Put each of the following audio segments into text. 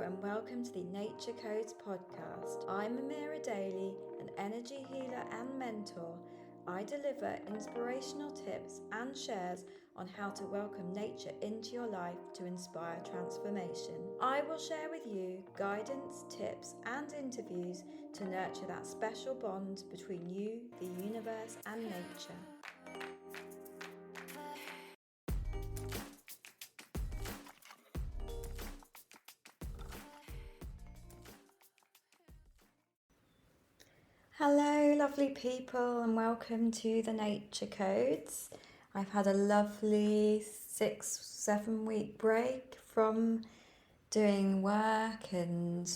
and welcome to the Nature Codes podcast. I'm Amira Daly, an energy healer and mentor. I deliver inspirational tips and shares on how to welcome nature into your life to inspire transformation. I will share with you guidance, tips, and interviews to nurture that special bond between you, the universe, and nature. Hello, lovely people, and welcome to the Nature Codes. I've had a lovely 6-7 week break from doing work and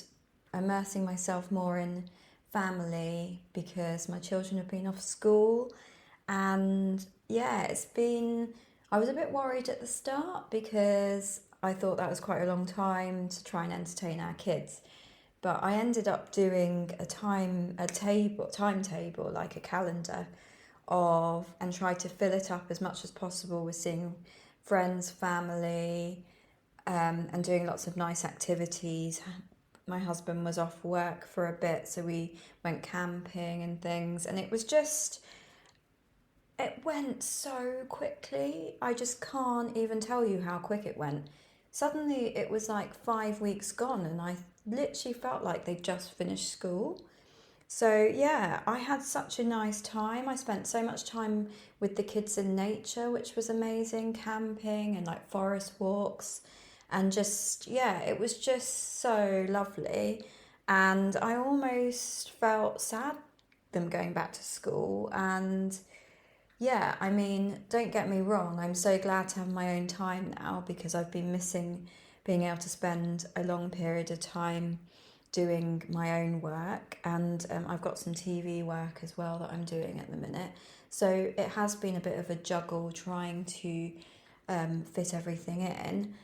immersing myself more in family because my children have been off school. And yeah, I was a bit worried at the start because I thought that was quite a long time to try and entertain our kids. But I ended up doing a timetable, like a calendar and try to fill it up as much as possible with seeing friends, family, and doing lots of nice activities. My husband was off work for a bit, so we went camping and things, and it went so quickly. I just can't even tell you how quick it went. Suddenly it was like 5 weeks gone and I literally felt like they'd just finished school. So yeah, I had such a nice time. I spent so much time with the kids in nature, which was amazing, camping and like forest walks, and it was just so lovely. And I almost felt sad them going back to school. And yeah, I mean, don't get me wrong, I'm so glad to have my own time now because I've been missing being able to spend a long period of time doing my own work, and I've got some TV work as well that I'm doing at the minute. So it has been a bit of a juggle trying to fit everything in.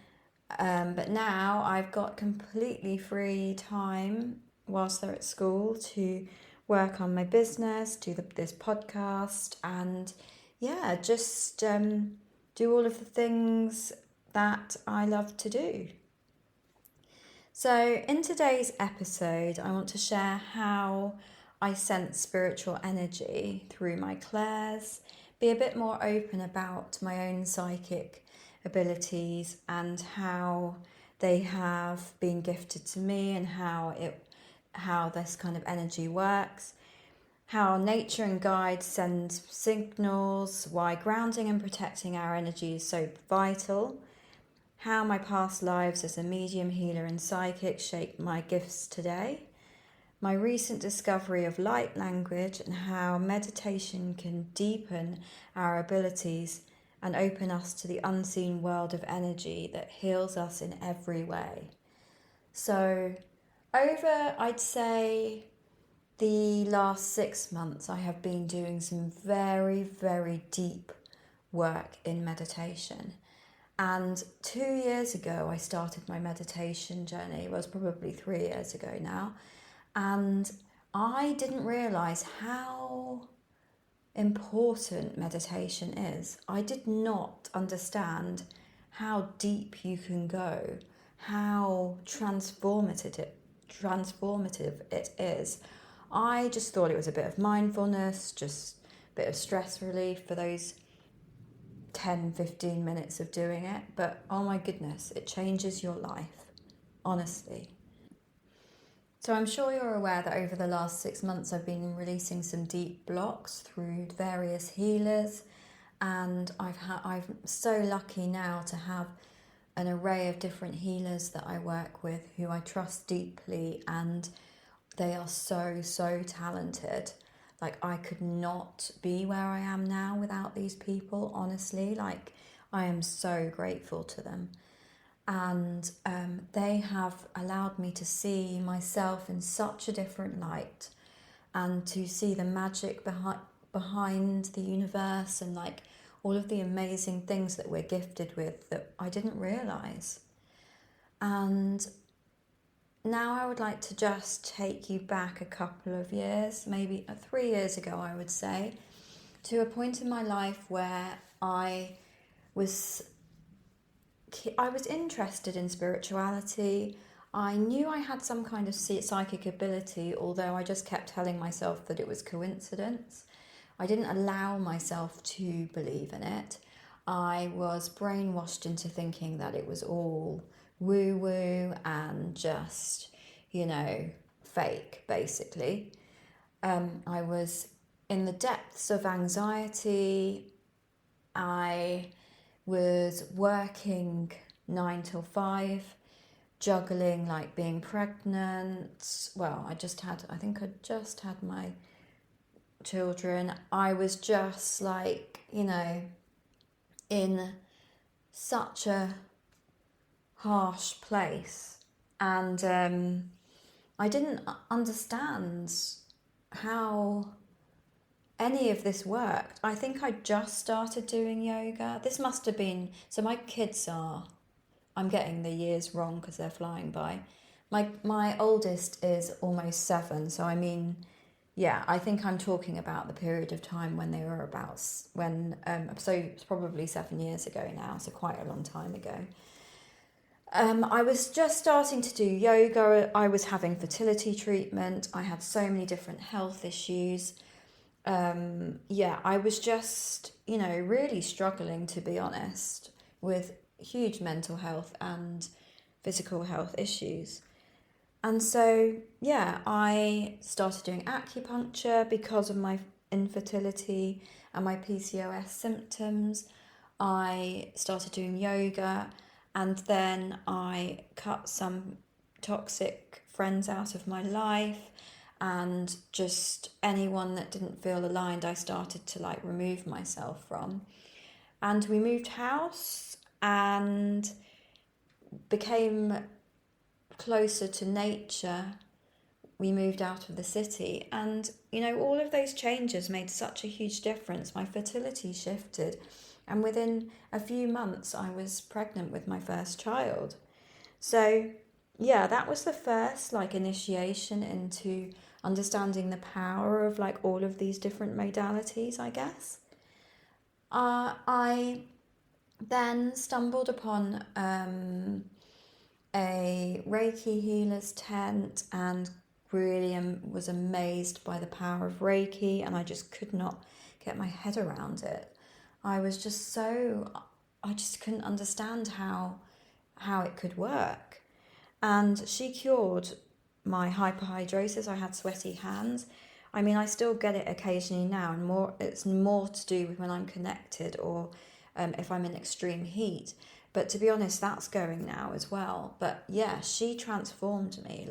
But now I've got completely free time whilst they're at school to work on my business, do this podcast, and just do all of the things that I love to do. So in today's episode, I want to share how I sense spiritual energy through my clairs, be a bit more open about my own psychic abilities and how they have been gifted to me and how this kind of energy works, how nature and guides send signals, why grounding and protecting our energy is so vital, how my past lives as a medium, healer and psychic shape my gifts today, my recent discovery of light language and how meditation can deepen our abilities and open us to the unseen world of energy that heals us in every way. So over, I'd say, the last 6 months, I have been doing some very, very deep work in meditation. And 2 years ago, I started my meditation journey. It was probably 3 years ago now. And I didn't realise how important meditation is. I did not understand how deep you can go, how transformative it is. I just thought it was a bit of mindfulness, just a bit of stress relief for those 10-15 minutes of doing it. But oh my goodness, it changes your life, honestly. So I'm sure you're aware that over the last 6 months I've been releasing some deep blocks through various healers, and I'm so lucky now to have an array of different healers that I work with who I trust deeply, and they are so talented. Like, I could not be where I am now without these people, honestly. Like, I am so grateful to them. And they have allowed me to see myself in such a different light and to see the magic behind the universe and like all of the amazing things that we're gifted with that I didn't realise. And now I would like to just take you back a couple of years, maybe 3 years ago, I would say, to a point in my life where I was interested in spirituality. I knew I had some kind of psychic ability, although I just kept telling myself that it was coincidence. I didn't allow myself to believe in it. I was brainwashed into thinking that it was all woo woo and just, fake, basically. I was in the depths of anxiety. I was working 9 till 5, juggling like being pregnant. Well, I think I just had my children. I was just like, in such a harsh place. And I didn't understand how any of this worked. I think I just started doing yoga. This must have been, so my kids are, I'm getting the years wrong because they're flying by. My oldest is almost 7, so I mean, yeah, I think I'm talking about the period of time when they were so it's probably 7 years ago now, so quite a long time ago. I was just starting to do yoga. I was having fertility treatment. I had so many different health issues. I was just, really struggling, to be honest, with huge mental health and physical health issues. And so, I started doing acupuncture because of my infertility and my PCOS symptoms. I started doing yoga, and then I cut some toxic friends out of my life, and just anyone that didn't feel aligned, I started to remove myself from. And we moved house and became closer to nature. We moved out of the city, and all of those changes made such a huge difference. My fertility shifted, and within a few months I was pregnant with my first child. So that was the first initiation into understanding the power of all of these different modalities, I guess. I then stumbled upon a Reiki healer's tent and really was amazed by the power of Reiki, and I just could not get my head around it. I just couldn't understand how it could work. And she cured my hyperhidrosis. I had sweaty hands. I mean, I still get it occasionally now, and it's more to do with when I'm connected or if I'm in extreme heat. But to be honest, that's going now as well. But yeah, she transformed me,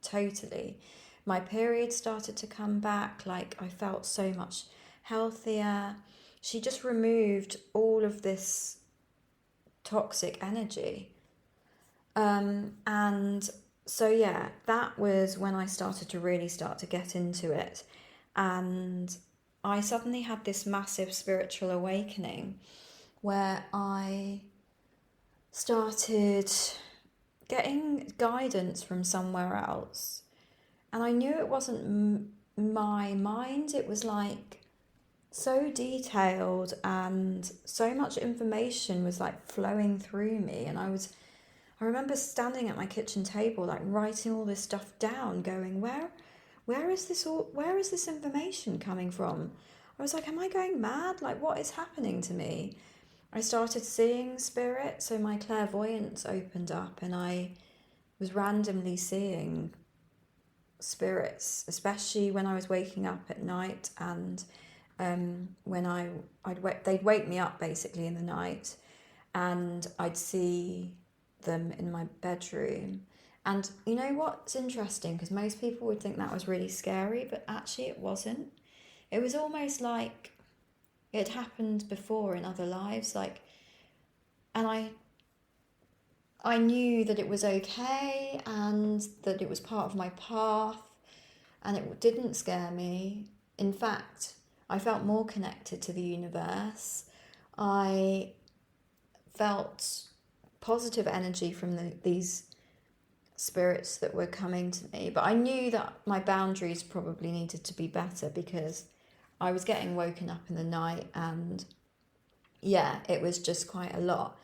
totally. My period started to come back, I felt so much healthier. She just removed all of this toxic energy. And so that was when I started to really start to get into it. And I suddenly had this massive spiritual awakening where I started getting guidance from somewhere else. And I knew it wasn't my mind. It was so detailed, and so much information was flowing through me. And I remember standing at my kitchen table, writing all this stuff down, going, where is this information coming from? I was am I going mad? What is happening to me? I started seeing spirit, so my clairvoyance opened up, and I was randomly seeing spirits, especially when I was waking up at night, and when they'd wake me up basically in the night, and I'd see them in my bedroom. And you know what's interesting, because most people would think that was really scary, but actually it wasn't. It was almost like it happened before in other lives, and I knew that it was okay and that it was part of my path, and it didn't scare me. In fact, I felt more connected to the universe. I felt positive energy from these spirits that were coming to me, but I knew that my boundaries probably needed to be better, because I was getting woken up in the night, and it was just quite a lot.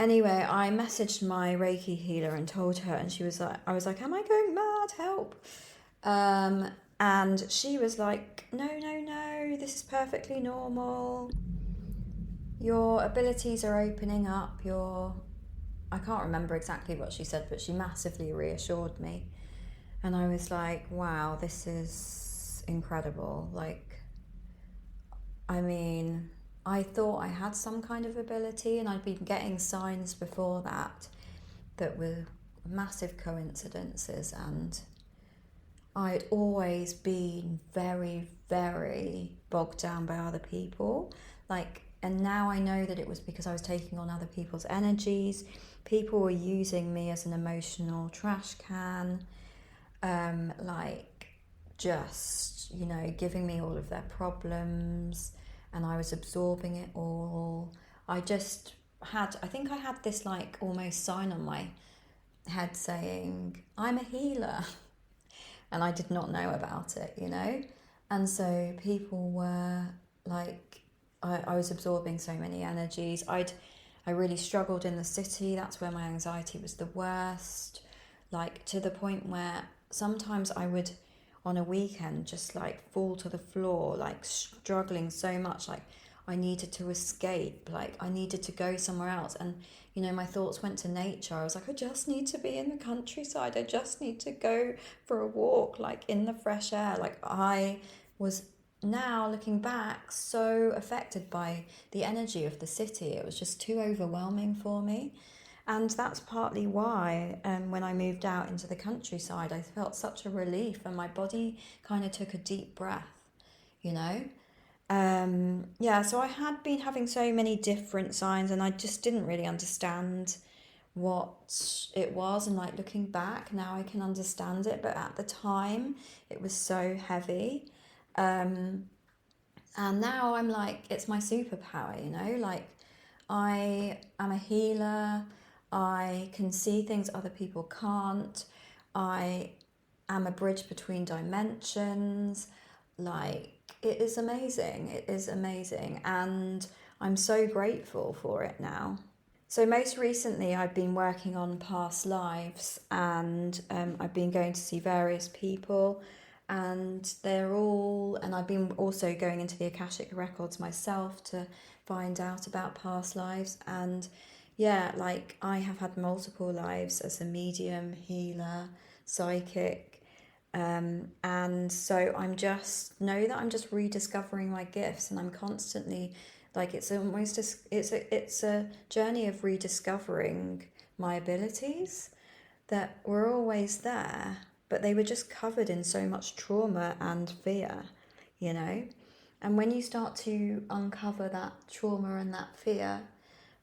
Anyway, I messaged my Reiki healer and told her, and she was like, I was like, am I going mad? Help. And she was like, no, no, no, this is perfectly normal. Your abilities are opening up. I can't remember exactly what she said, but she massively reassured me. And I was like, wow, this is incredible. Like, I mean, I thought I had some kind of ability, and I'd been getting signs before that were massive coincidences, and I'd always been very, very bogged down by other people. Like, and now I know that it was because I was taking on other people's energies. People were using me as an emotional trash can, like just, giving me all of their problems, and I was absorbing it all. I think I had this like almost sign on my head saying, I'm a healer. And I did not know about it. And so people were like, I was absorbing so many energies. I really struggled in the city. That's where my anxiety was the worst. Like, to the point where sometimes I would, on a weekend, just like fall to the floor, like struggling so much. Like, I needed to escape. Like, I needed to go somewhere else. And my thoughts went to nature. I was like, I just need to be in the countryside. I just need to go for a walk, like in the fresh air. Like, I was, now looking back, so affected by the energy of the city. It was just too overwhelming for me. And that's partly why when I moved out into the countryside, I felt such a relief, and my body kind of took a deep breath, you know? Yeah, so I had been having so many different signs, and I just didn't really understand what it was. And like, looking back now, I can understand it, but at the time it was so heavy. And now I'm like, it's my superpower. Like, I am a healer. I can see things other people can't. I am a bridge between dimensions. Like, it is amazing. It is amazing. And I'm so grateful for it now. So most recently, I've been working on past lives, and I've been going to see various people, and and I've been also going into the Akashic records myself to find out about past lives. And yeah, like, I have had multiple lives as a medium, healer, psychic, and so I'm just rediscovering my gifts, and I'm constantly, like, it's almost it's a journey of rediscovering my abilities that were always there, but they were just covered in so much trauma and fear, you know. And when you start to uncover that trauma and that fear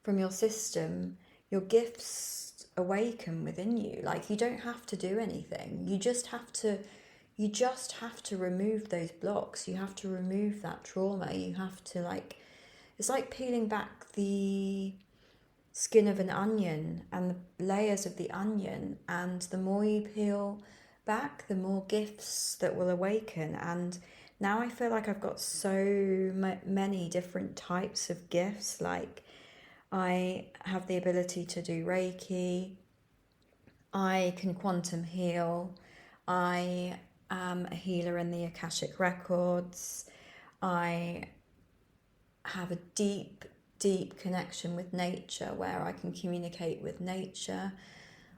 from your system, your gifts awaken within you. Like, you don't have to do anything. You just have to remove those blocks. You have to remove that trauma. You have to, like, it's like peeling back the skin of an onion and the layers of the onion, and the more you peel back, the more gifts that will awaken. And now I feel like I've got so many different types of gifts. Like, I have the ability to do Reiki, I can quantum heal, I am a healer in the Akashic records, I have a deep, deep connection with nature where I can communicate with nature.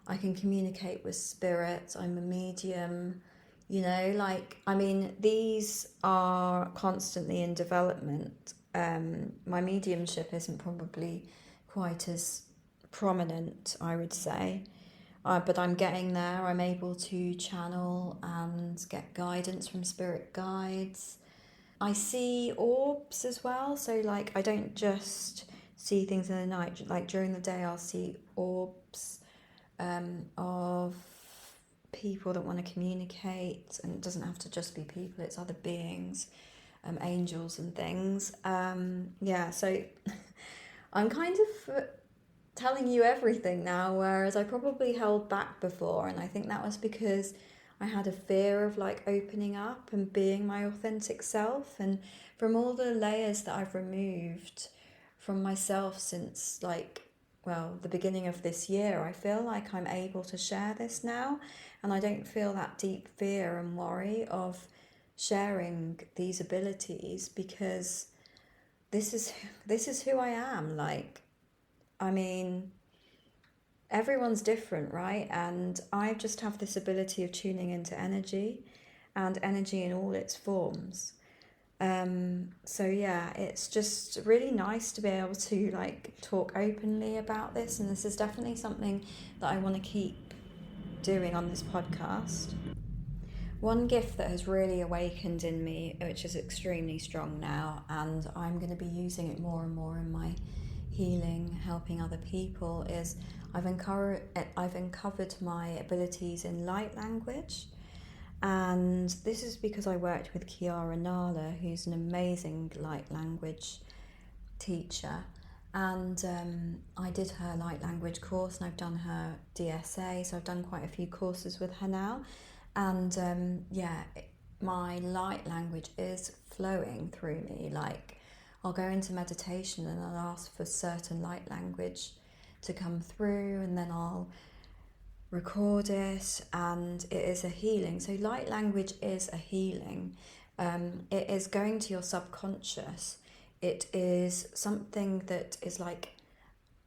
I can communicate with spirits. I'm a medium. Like, I mean, these are constantly in development. My mediumship isn't probably quite as prominent, I would say. But I'm getting there. I'm able to channel and get guidance from spirit guides. I see orbs as well, so like, I don't just see things in the night. Like, during the day, I'll see orbs of people that want to communicate, and it doesn't have to just be people, it's other beings, angels and things. Yeah, so I'm kind of telling you everything now, whereas I probably held back before, and I think that was because I had a fear of like opening up and being my authentic self. And from all the layers that I've removed from myself since like the beginning of this year, I feel like I'm able to share this now, and I don't feel that deep fear and worry of sharing these abilities, because this is who I am. Like, I mean, everyone's different, right? And I just have this ability of tuning into energy, and energy in all its forms. So yeah, it's just really nice to be able to like talk openly about this, and this is definitely something that I want to keep doing on this podcast. One gift that has really awakened in me, which is extremely strong now, and I'm going to be using it more and more in my healing, helping other people, is I've uncovered my abilities in light language. And this is because I worked with Kiara Nala, who's an amazing light language teacher. And I did her light language course, and I've done her DSA, so I've done quite a few courses with her now. And my light language is flowing through me. Like, I'll go into meditation and I'll ask for certain light language to come through, and then I'll record it, and it is a healing. So light language is a healing. It is going to your subconscious. It is something that is like,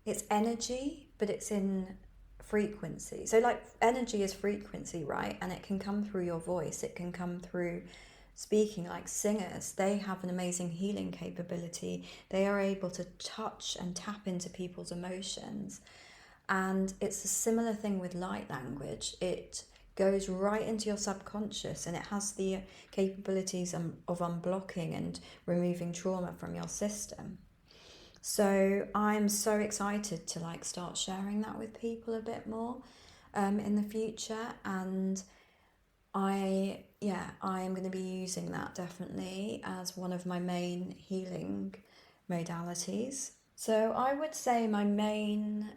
it's energy, but it's in frequency. So like, energy is frequency, right? And it can come through your voice. It can come through speaking. Like singers, they have an amazing healing capability. They are able to touch and tap into people's emotions. And it's a similar thing with light language. It goes right into your subconscious, and it has the capabilities of unblocking and removing trauma from your system. So I'm so excited to like start sharing that with people a bit more in the future. And I am going to be using that definitely as one of my main healing modalities. So I would say my main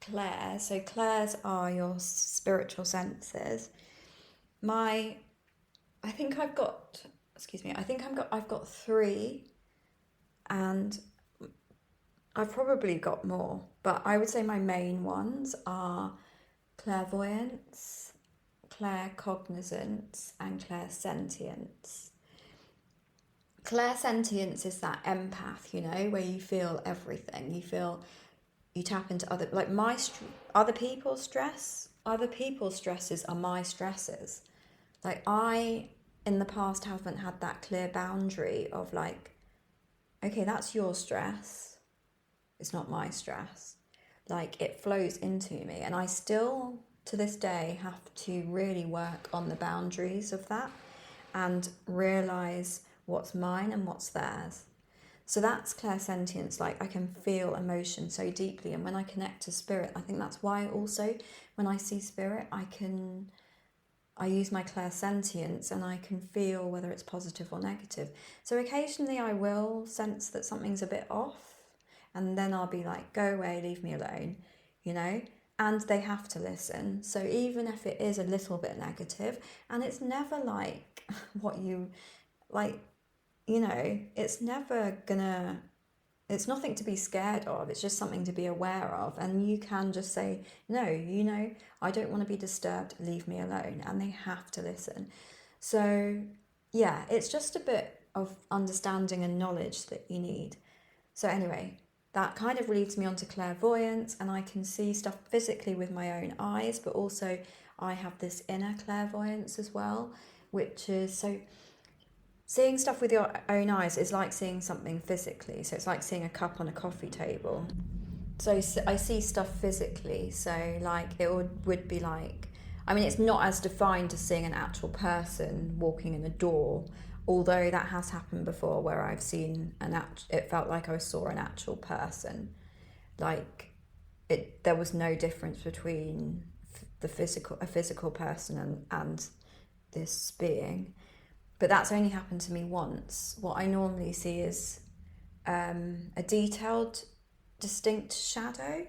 clairs. So clairs are your spiritual senses. I think I've got three, and I've probably got more, but I would say my main ones are clairvoyance, claircognizance, and clairsentience. Clairsentience is that empath, where you feel everything. You tap into other people's stress. Other people's stresses are my stresses. Like, I in the past haven't had that clear boundary of like, okay, that's your stress, it's not my stress. Like, it flows into me, and I still to this day have to really work on the boundaries of that and realize what's mine and what's theirs. So that's clairsentience. Like, I can feel emotion so deeply, and when I connect to spirit, I think that's why also when I see spirit, I use my clairsentience, and I can feel whether it's positive or negative. So occasionally I will sense that something's a bit off, and then I'll be like, go away, leave me alone, and they have to listen. So even if it is a little bit negative, and it's never like what you like, it's never gonna, it's nothing to be scared of. It's just something to be aware of. And you can just say, no, I don't want to be disturbed, leave me alone. And they have to listen. So yeah, it's just a bit of understanding and knowledge that you need. So anyway, that kind of leads me on to clairvoyance, and I can see stuff physically with my own eyes, but also I have this inner clairvoyance as well, which is so... Seeing stuff with your own eyes is like seeing something physically. So it's like seeing a cup on a coffee table. So I see stuff physically. So like it would be like, I mean, it's not as defined as seeing an actual person walking in a door, although that has happened before where I've seen it felt like I saw an actual person. Like there was no difference between a physical person and this being. But that's only happened to me once. What I normally see is a detailed, distinct shadow.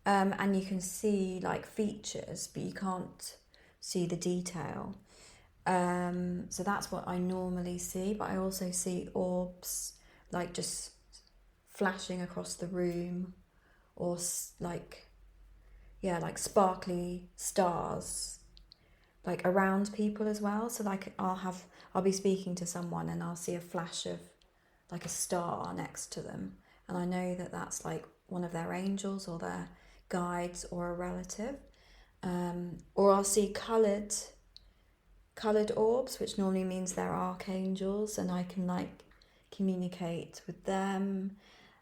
And you can see like features, but you can't see the detail. So that's what I normally see. But I also see orbs, like just flashing across the room, or like, yeah, like sparkly stars, like around people as well. So like I'll be speaking to someone and I'll see a flash of like a star next to them, and I know that that's like one of their angels or their guides or a relative. Or I'll see coloured orbs, which normally means they're archangels, and I can like communicate with them.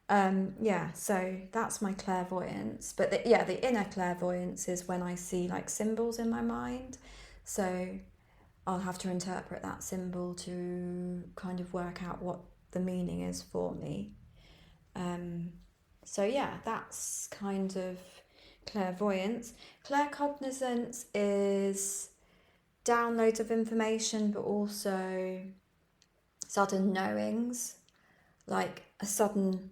Yeah, so that's my clairvoyance. But the inner clairvoyance is when I see like symbols in my mind. So I'll have to interpret that symbol to kind of work out what the meaning is for me. So yeah, that's kind of clairvoyance. Claircognizance is downloads of information, but also sudden knowings, like a sudden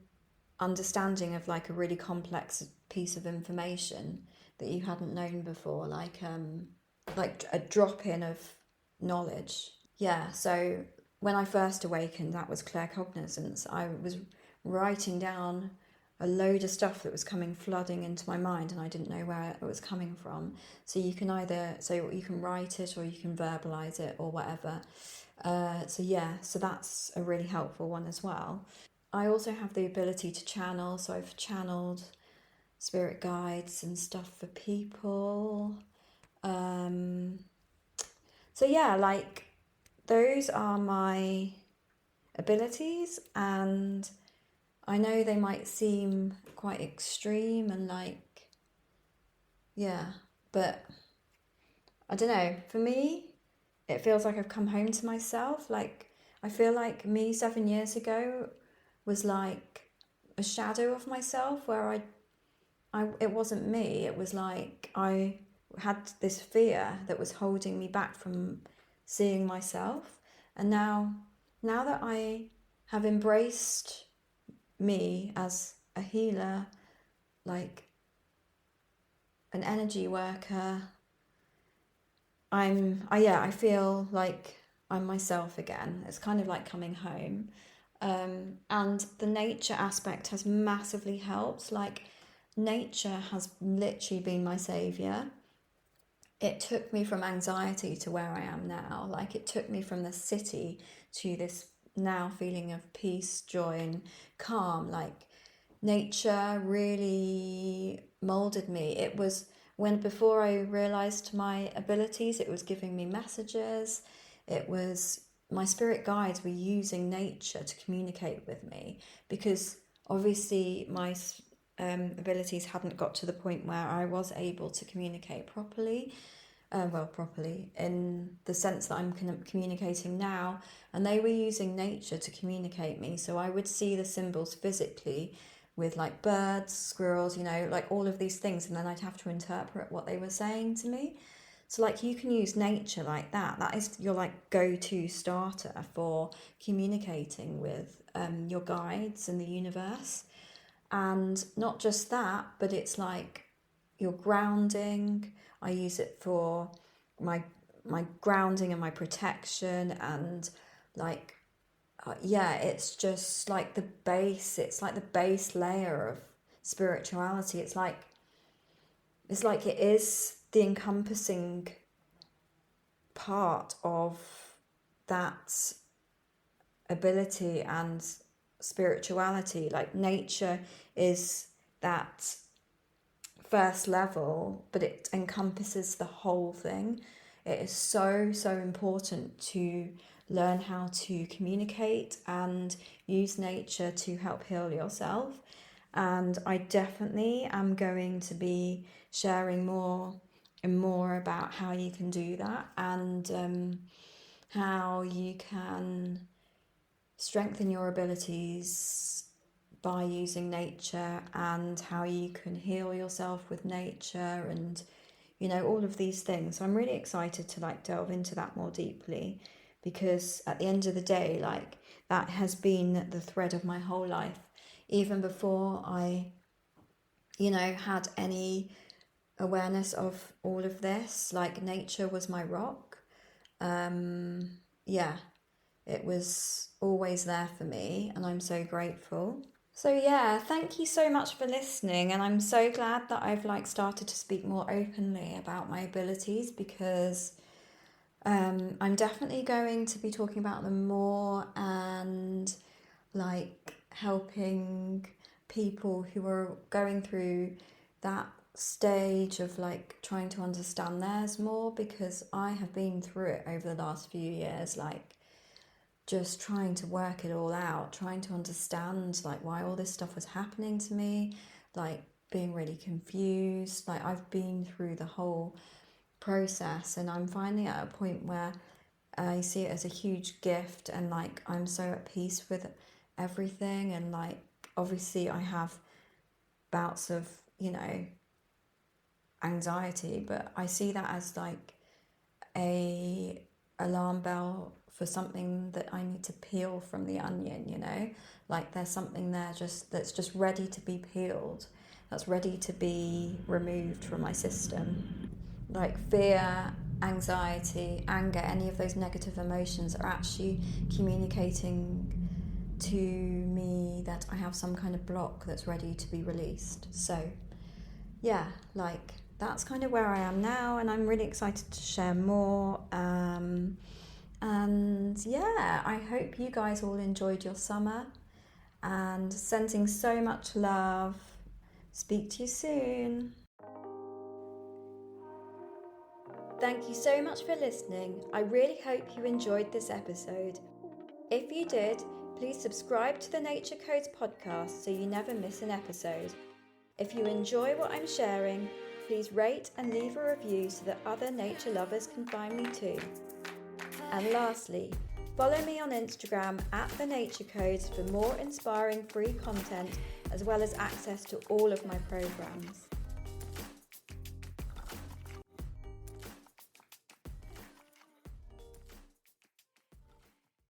understanding of like a really complex piece of information that you hadn't known before, like a drop in of knowledge. Yeah, so when I first awakened, that was claircognizance. I was writing down a load of stuff that was coming flooding into my mind, and I didn't know where it was coming from. So you can you can write it or you can verbalize it or whatever. So that's a really helpful one as well. I also have the ability to channel, so I've channeled spirit guides and stuff for people. So yeah, like those are my abilities, and I know they might seem quite extreme and like, yeah, but I don't know. For me, it feels like I've come home to myself. Like, I feel like me 7 years ago was like a shadow of myself where it wasn't me. It was like I had this fear that was holding me back from seeing myself. And now that I have embraced me as a healer, like an energy worker, I feel like I'm myself again. It's kind of like coming home. And the nature aspect has massively helped. Like, nature has literally been my savior. It took me from anxiety to where I am now. Like, it took me from the city to this now feeling of peace, joy, and calm. Like, nature really molded me. It was before I realized my abilities, it was giving me messages. It was my spirit guides were using nature to communicate with me, because obviously my abilities hadn't got to the point where I was able to communicate properly. Properly in the sense that I'm communicating now, and they were using nature to communicate me. So I would see the symbols physically with like birds, squirrels, like all of these things, and then I'd have to interpret what they were saying to me. So like, you can use nature like that. That is your like go-to starter for communicating with your guides in the universe. And not just that, but it's like your grounding. I use it for my grounding and my protection, and like it's just like the base. It's like the base layer of spirituality. It is the encompassing part of that ability and spirituality. Like, nature is that first level, but it encompasses the whole thing. It is so important to learn how to communicate and use nature to help heal yourself. And I definitely am going to be sharing more and more about how you can do that, and how you can strengthen your abilities by using nature, and how you can heal yourself with nature, and all of these things. So I'm really excited to like delve into that more deeply, because at the end of the day, like, that has been the thread of my whole life. Even before I had any awareness of all of this, like, nature was my rock. Yeah, it was always there for me, and I'm so grateful. So yeah, thank you so much for listening, and I'm so glad that I've started to speak more openly about my abilities, because I'm definitely going to be talking about them more, and helping people who are going through that stage of trying to understand theirs more, because I have been through it over the last few years, just trying to work it all out, trying to understand why all this stuff was happening to me, being really confused. I've been through the whole process, and I'm finally at a point where I see it as a huge gift, and I'm so at peace with everything. And obviously I have bouts of, anxiety, but I see that as a alarm bell for something that I need to peel from the onion. There's something there that's just ready to be peeled, that's ready to be removed from my system. Fear, anxiety, anger, any of those negative emotions are actually communicating to me that I have some kind of block that's ready to be released. So yeah, that's kind of where I am now, and I'm really excited to share more. And yeah, I hope you guys all enjoyed your summer, and sending so much love. Speak to you soon. Thank you so much for listening. I really hope you enjoyed this episode. If you did, please subscribe to the Nature Codes podcast so you never miss an episode. If you enjoy what I'm sharing, please rate and leave a review so that other nature lovers can find me too. And lastly, follow me on Instagram at The Nature Codes for more inspiring free content, as well as access to all of my programs.